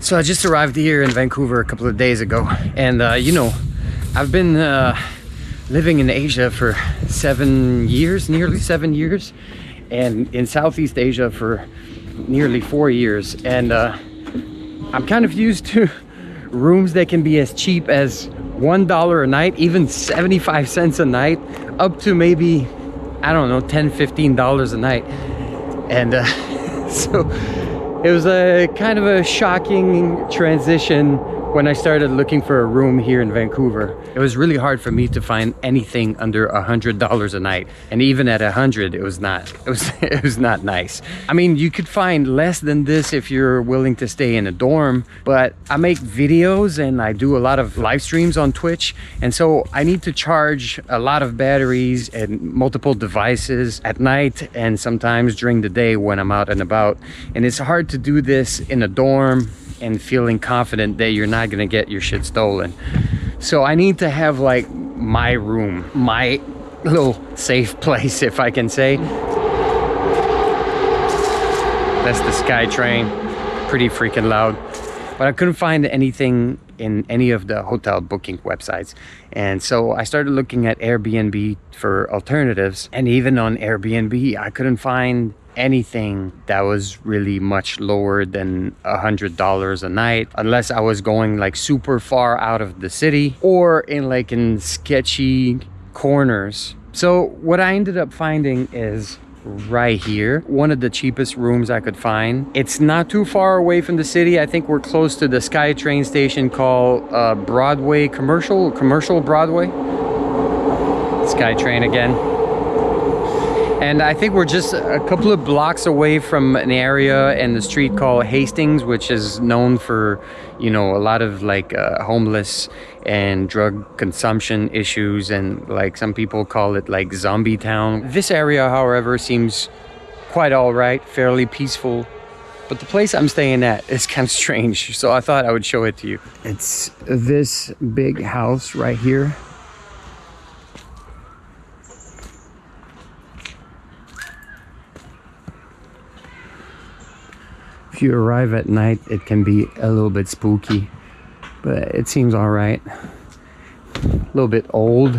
So I just arrived here in Vancouver a couple of days ago, and you know, I've been living in Asia for 7 years, nearly 7 years, and in Southeast Asia for nearly 4 years, and I'm kind of used to rooms that can be as cheap as $1 a night, even 75 cents a night, up to maybe, I don't know, $10–15 a night. And so it was a kind of a shocking transition when I started looking for a room here in Vancouver. It was really hard for me to find anything under $100 a night, and even at 100, it was not nice. I mean, you could find less than this if you're willing to stay in a dorm, but I make videos and I do a lot of live streams on Twitch, and so I need to charge a lot of batteries and multiple devices at night and sometimes during the day when I'm out and about, and it's hard to do this in a dorm and feeling confident that you're not gonna get your shit stolen. So I need to have like my room, my little safe place, if I can say. That's the SkyTrain, pretty freaking loud. But I couldn't find anything in any of the hotel booking websites. And so I started looking at AirBNB for alternatives. And even on AirBNB, I couldn't find anything that was really much lower than $100 a night, unless I was going like super far out of the city or in sketchy corners. So what I ended up finding is right here, one of the cheapest rooms I could find. It's not too far away from the city. I think we're close to the SkyTrain station called Broadway, commercial Broadway. SkyTrain again. And I think we're just a couple of blocks away from an area in the street called Hastings, which is known for, you know, a lot of like homeless and drug consumption issues, and like some people call it like zombie town. This area, however, seems quite all right, fairly peaceful. But the place I'm staying at is kind of strange, so I thought I would show it to you. It's this big house right here. If you arrive at night, it can be a little bit spooky, but it seems all right. A little bit old.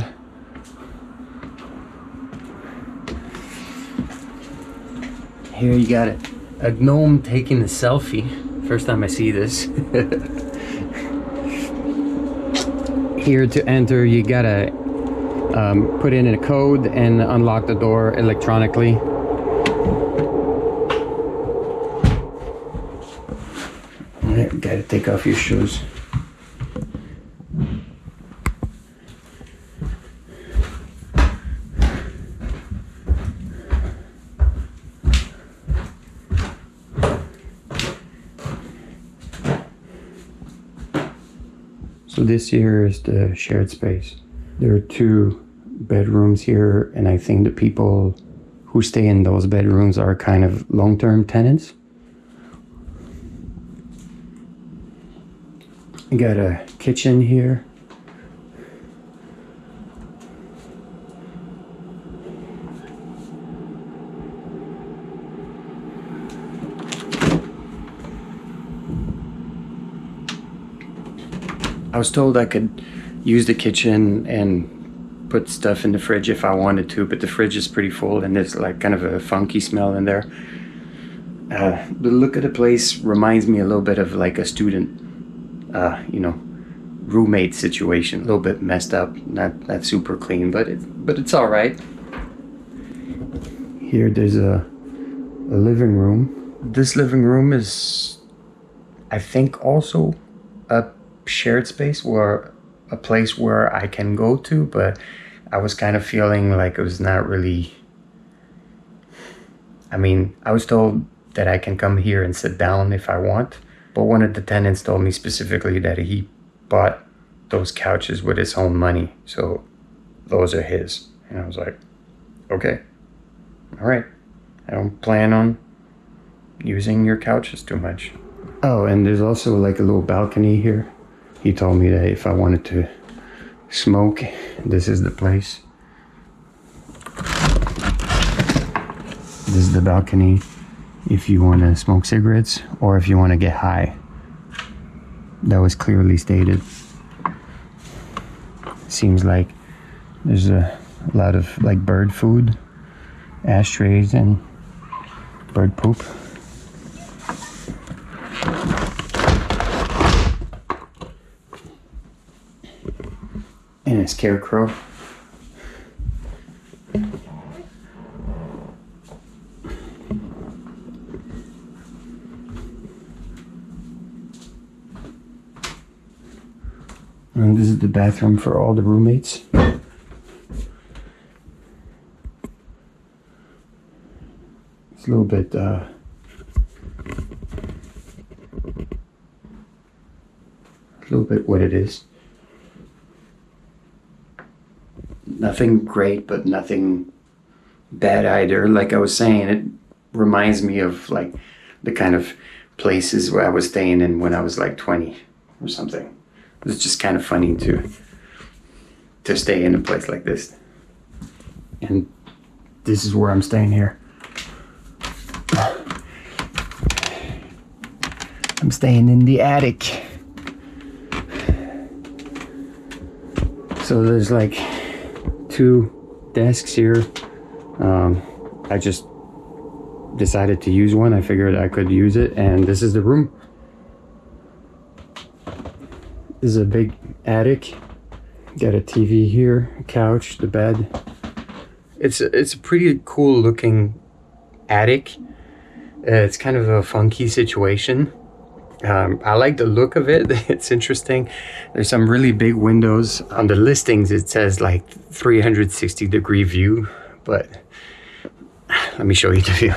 Here you got it. A gnome taking a selfie. First time I see this. Here to enter, you gotta put in a code and unlock the door electronically. Gotta take off your shoes. So this here is the shared space. There are 2 bedrooms here, and I think the people who stay in those bedrooms are kind of long-term tenants. You got a kitchen here. I was told I could use the kitchen and put stuff in the fridge if I wanted to, but the fridge is pretty full and there's like kind of a funky smell in there. The look of the place reminds me a little bit of like a student you know, roommate situation. A little bit messed up, not super clean, but it's all right. Here there's a living room. This living room is, I think, also a shared space or a place where I can go to, but I was kind of feeling like it was not really. I mean, I was told that I can come here and sit down if I want. But one of the tenants told me specifically that he bought those couches with his own money. So those are his. And I was like, okay, all right. I don't plan on using your couches too much. Oh, and there's also like a little balcony here. He told me that if I wanted to smoke, this is the place. This is the balcony if you want to smoke cigarettes or if you want to get high. that was clearly stated. Seems like there's a lot of like bird food, ashtrays, and bird poop. And a scarecrow. And this is the bathroom for all the roommates. It's a little bit what it is. Nothing great, but nothing bad either. Like I was saying, it reminds me of like the kind of places where I was staying in when I was like 20 or something. It's just kind of funny to stay in a place like this. And this is where I'm staying here. I'm staying in the attic. So there's like 2 desks here. I just decided to use one. I figured I could use it, and this is the room. This is a big attic. Got a TV here, a couch, the bed. It's a pretty cool looking attic. It's kind of a funky situation. I like the look of it. It's interesting. There's some really big windows. On the listings it says like 360-degree view, but let me show you the view.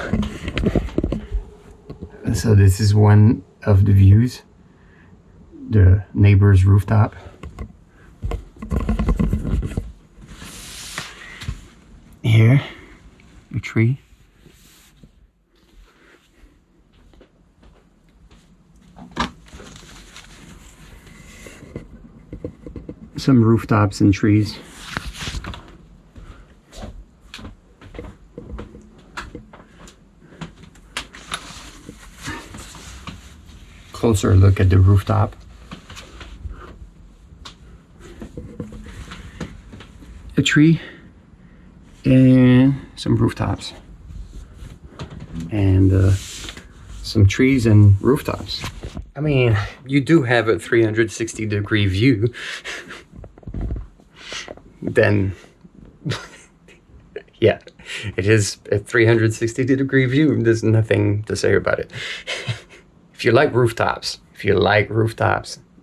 So this is one of the views. The neighbor's rooftop. Here, a tree. Some rooftops and trees. Closer look at the rooftop. A tree and some rooftops, and some trees and rooftops. I mean, you do have a 360-degree view. Then yeah, it is a 360-degree view. There's nothing to say about it. If you like rooftops,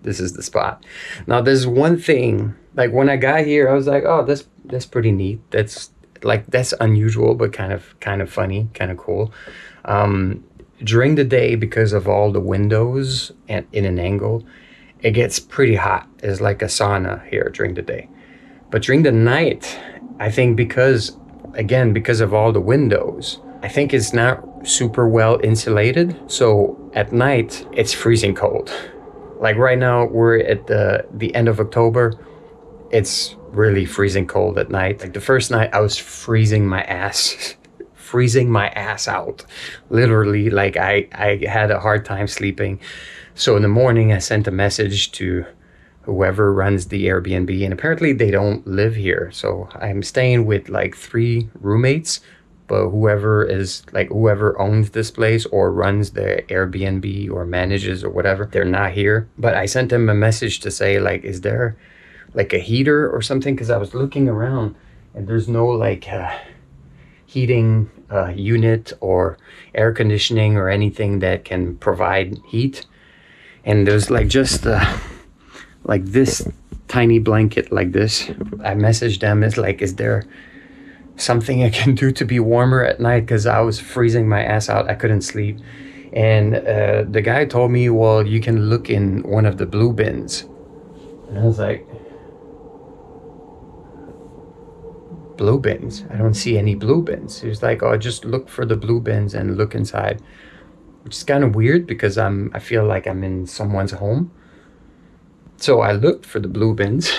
this is the spot. Now there's one thing, like when I got here, I was like, oh, that's pretty neat. That's unusual, but kind of funny, kind of cool. During the day, because of all the windows and in an angle, it gets pretty hot. It's like a sauna here during the day. But during the night, I think because of all the windows, I think it's not super well insulated. So at night, it's freezing cold. Like right now, we're at the end of October. It's really freezing cold at night. Like the first night, I was freezing my ass out. Literally, like I had a hard time sleeping. So in the morning, I sent a message to whoever runs the AirBNB, and apparently they don't live here. So I'm staying with like 3 roommates, but whoever owns this place or runs the Airbnb or manages or whatever, they're not here. But I sent them a message to say, like, is there like a heater or something? Because I was looking around and there's no like heating unit or air conditioning or anything that can provide heat. And there's like just like this tiny blanket like this. I messaged them, it's like, is there something I can do to be warmer at night? Because I was freezing my ass out. I couldn't sleep. And the guy told me, well, you can look in one of the blue bins. And I was like, blue bins? I don't see any blue bins. He was like, oh, just look for the blue bins and look inside. Which is kind of weird because I feel like I'm in someone's home. So I looked for the blue bins.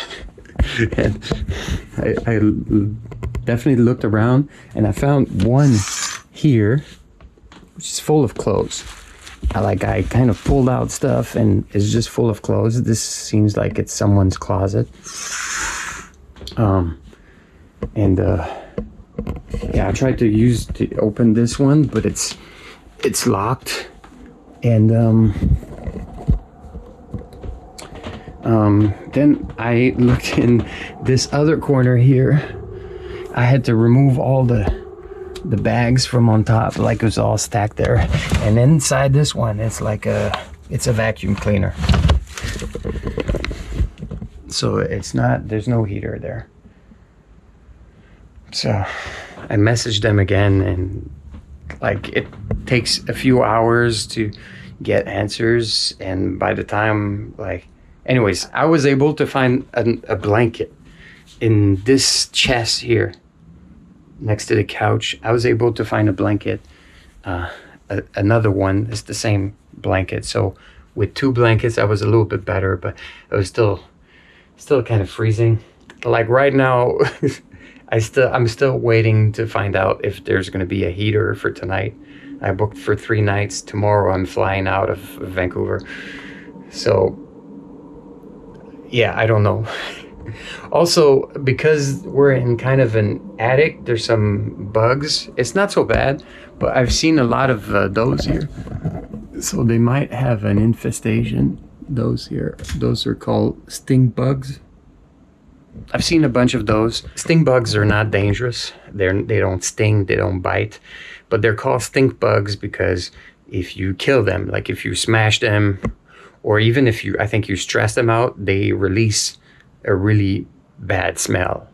And I definitely looked around, and I found one here which is full of clothes. I kind of pulled out stuff and it's just full of clothes. This seems like it's someone's closet. Yeah, I tried to open this one, but it's locked. And then I looked in this other corner here. I had to remove all the bags from on top, like it was all stacked there. And inside this one, it's a vacuum cleaner. So there's no heater there. So I messaged them again, and like it takes a few hours to get answers. And by the time, anyways, I was able to find a blanket in this chest here next to the couch. I was able to find a blanket, another one. It's the same blanket. So with 2 blankets, I was a little bit better, but it was still kind of freezing. Like right now, I'm still waiting to find out if there's going to be a heater for tonight. I booked for 3 nights. Tomorrow I'm flying out of Vancouver. So yeah, I don't know. Also, because we're in kind of an attic, there's some bugs. It's not so bad, but I've seen a lot of those here. So they might have an infestation. Those here, those are called stink bugs. I've seen a bunch of those. Stink bugs are not dangerous. They don't sting, they don't bite, but they're called stink bugs because if you kill them, like if you smash them, or even if I think you stress them out, they release a really bad smell.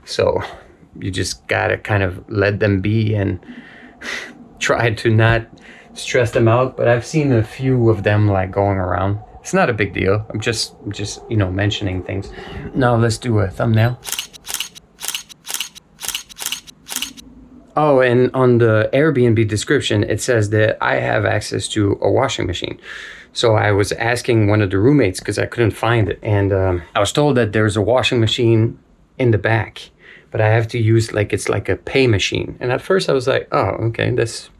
So you just gotta kind of let them be and try to not stress them out. But I've seen a few of them like going around. It's not a big deal. I'm just mentioning things. Now let's do a thumbnail. Oh, and on the AirBNB description, it says that I have access to a washing machine. So I was asking one of the roommates because I couldn't find it. And I was told that there's a washing machine in the back, but I have to use it's like a pay machine. And at first I was like, oh, okay, that's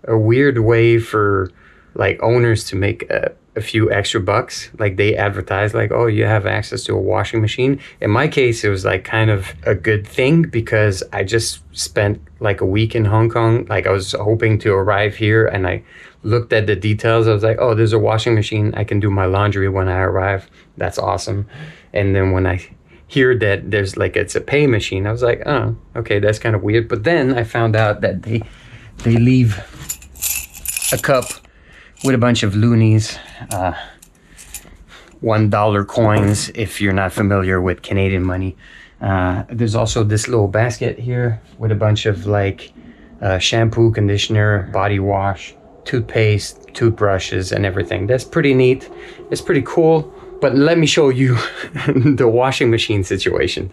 a weird way for owners to make a few extra bucks. Like they advertise oh, you have access to a washing machine. In my case, it was kind of a good thing because I just spent a week in Hong Kong. I was hoping to arrive here, and I looked at the details. I was like, oh, there's a washing machine. I can do my laundry when I arrive. That's awesome. And then when I hear that there's it's a pay machine, I was like, oh, okay, that's kind of weird. But then I found out that they leave a cup with a bunch of loonies, $1 coins, if you're not familiar with Canadian money. There's also this little basket here with a bunch of shampoo, conditioner, body wash, toothpaste, toothbrushes, and everything. That's pretty neat. It's pretty cool. But let me show you the washing machine situation.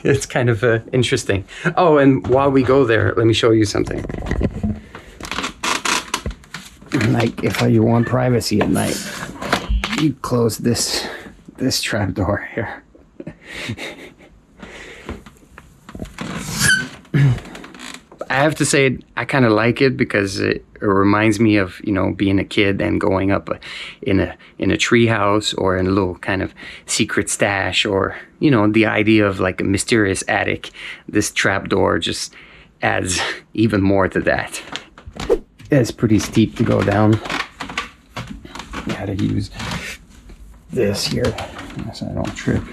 It's kind of interesting. Oh, and while we go there, let me show you something. If you want privacy at night, you close this trap door here. I have to say I kind of like it because it reminds me of being a kid and going up in a tree house or in a little kind of secret stash, or the idea of a mysterious attic. This trap door just adds even more to that. It's pretty steep to go down. You gotta use this here so I don't trip.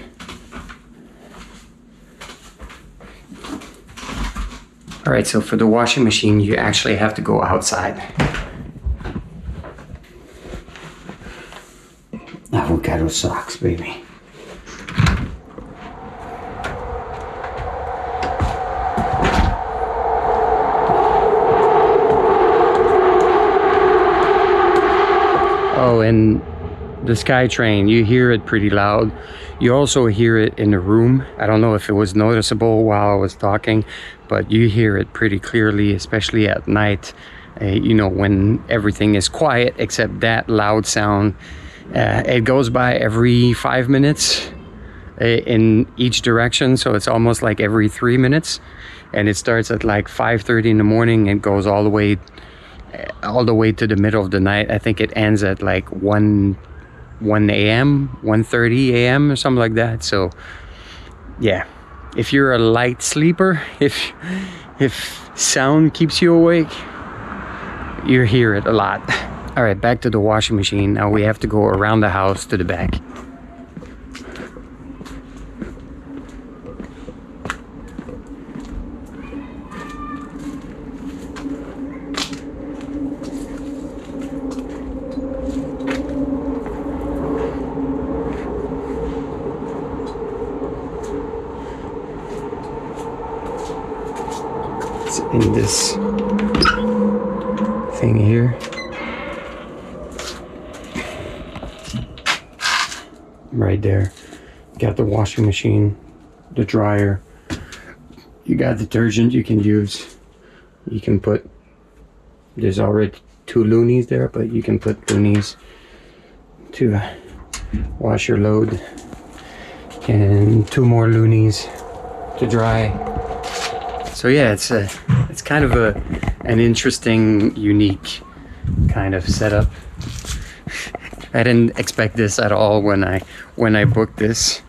All right, so for the washing machine, you actually have to go outside. Avocado socks, baby. Oh, and the SkyTrain, you hear it pretty loud. You also hear it in the room. I don't know if it was noticeable while I was talking, but you hear it pretty clearly, especially at night, when everything is quiet except that loud sound. It goes by every 5 minutes in each direction, so it's almost like every 3 minutes. And it starts at 5:30 in the morning and goes all the way all the way to the middle of the night. I think it ends at like 1 a.m., 1:30 a.m. or something like that. So yeah, if you're a light sleeper, if sound keeps you awake, you hear it a lot. All right, back to the washing machine. Now we have to go around the house to the back. In this thing here, right there, got the washing machine, the dryer, you got detergent you can use. You can put, there's already 2 loonies there, but you can put loonies to wash your load, and 2 more loonies to dry. So yeah, it's kind of an interesting, unique kind of setup. I didn't expect this at all when I booked this.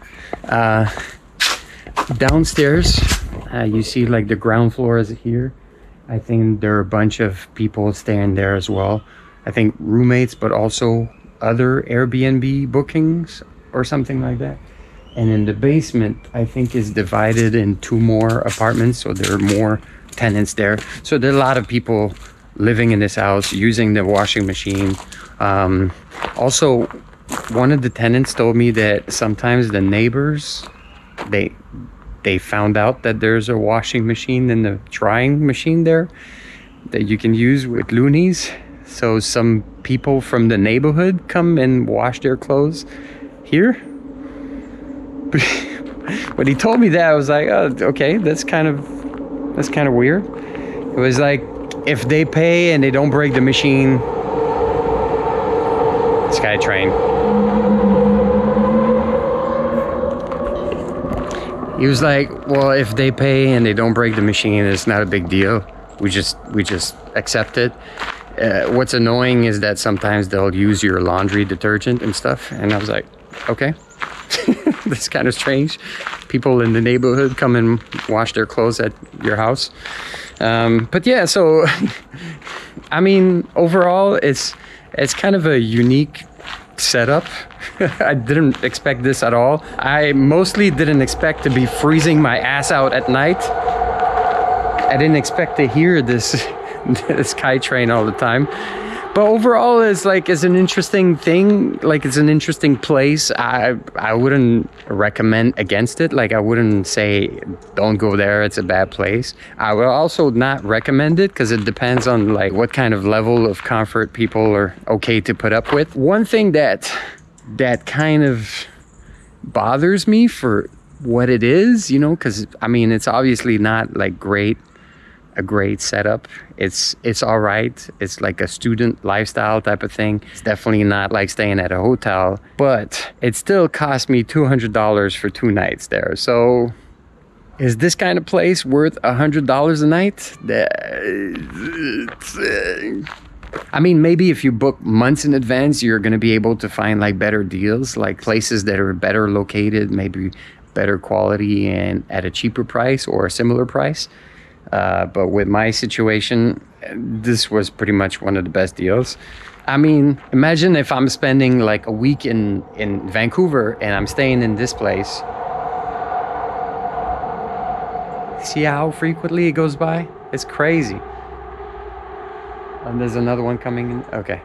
Downstairs, you see like the ground floor is here. I think there are a bunch of people staying there as well. I think roommates, but also other Airbnb bookings or something like that. And in the basement, I think is divided in 2 more apartments, so there are more tenants there. So there are a lot of people living in this house, using the washing machine. Also, one of the tenants told me that sometimes the neighbors, they found out that there's a washing machine and the drying machine there that you can use with loonies. So some people from the neighborhood come and wash their clothes here. When he told me that, I was like, oh, okay, that's kind of weird. It was like, if they pay and they don't break the machine, SkyTrain. He was like, well, if they pay and they don't break the machine, it's not a big deal. We just accept it. What's annoying is that sometimes they'll use your laundry detergent and stuff. And I was like, okay. That's kind of strange. People in the neighborhood come and wash their clothes at your house. But yeah, so I mean, overall, it's kind of a unique setup. I didn't expect this at all. I mostly didn't expect to be freezing my ass out at night. I didn't expect to hear this SkyTrain all the time. But overall, it's an interesting thing. Like, it's an interesting place. I wouldn't recommend against it. Like, I wouldn't say don't go there, it's a bad place. I would also not recommend it because it depends on like what kind of level of comfort people are okay to put up with. One thing that kind of bothers me for what it is, you know, because I mean, it's obviously not like a great setup. It's all right. It's like a student lifestyle type of thing. It's definitely not like staying at a hotel, but it still cost me $200 for 2 nights there. So is this kind of place worth $100 a night? I mean, maybe if you book months in advance, you're going to be able to find like better deals, like places that are better located, maybe better quality and at a cheaper price or a similar price. But with my situation, this was pretty much one of the best deals. I mean, imagine if I'm spending like a week in Vancouver and I'm staying in this place. See how frequently it goes by? It's crazy. And there's another one coming in. Okay.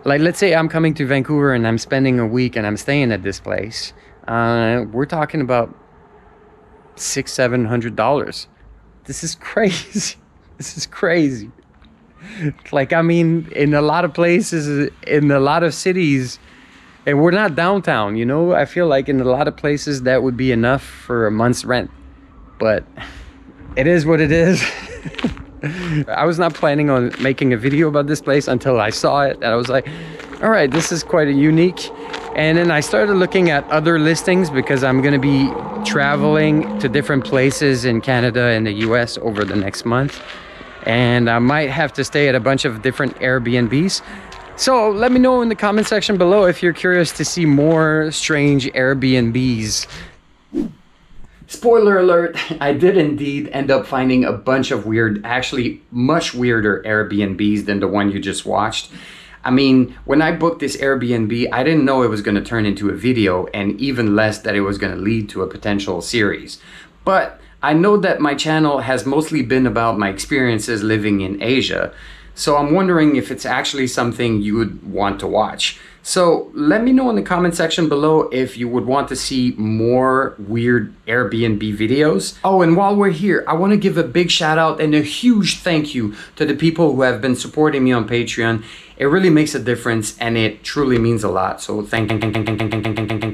Like, let's say I'm coming to Vancouver and I'm spending a week and I'm staying at this place. We're talking about $600-700. This is crazy. This is crazy. Like, I mean, in a lot of places, in a lot of cities, and we're not downtown, you know? I feel like in a lot of places that would be enough for a month's rent. But it is what it is. I was not planning on making a video about this place until I saw it. And I was like, all right, this is quite a unique. And then I started looking at other listings because I'm going to be traveling to different places in Canada and the US over the next month. and I might have to stay at a bunch of different Airbnbs. So let me know in the comment section below if you're curious to see more strange Airbnbs. Spoiler alert, I did indeed end up finding a bunch of weird, actually much weirder Airbnbs than the one you just watched. I mean, when I booked this Airbnb, I didn't know it was going to turn into a video, and even less that it was going to lead to a potential series. But I know that my channel has mostly been about my experiences living in Asia, so I'm wondering if it's actually something you would want to watch. So let me know in the comment section below if you would want to see more weird Airbnb videos. Oh, and while we're here, I want to give a big shout out and a huge thank you to the people who have been supporting me on Patreon. It really makes a difference and it truly means a lot. So thank you.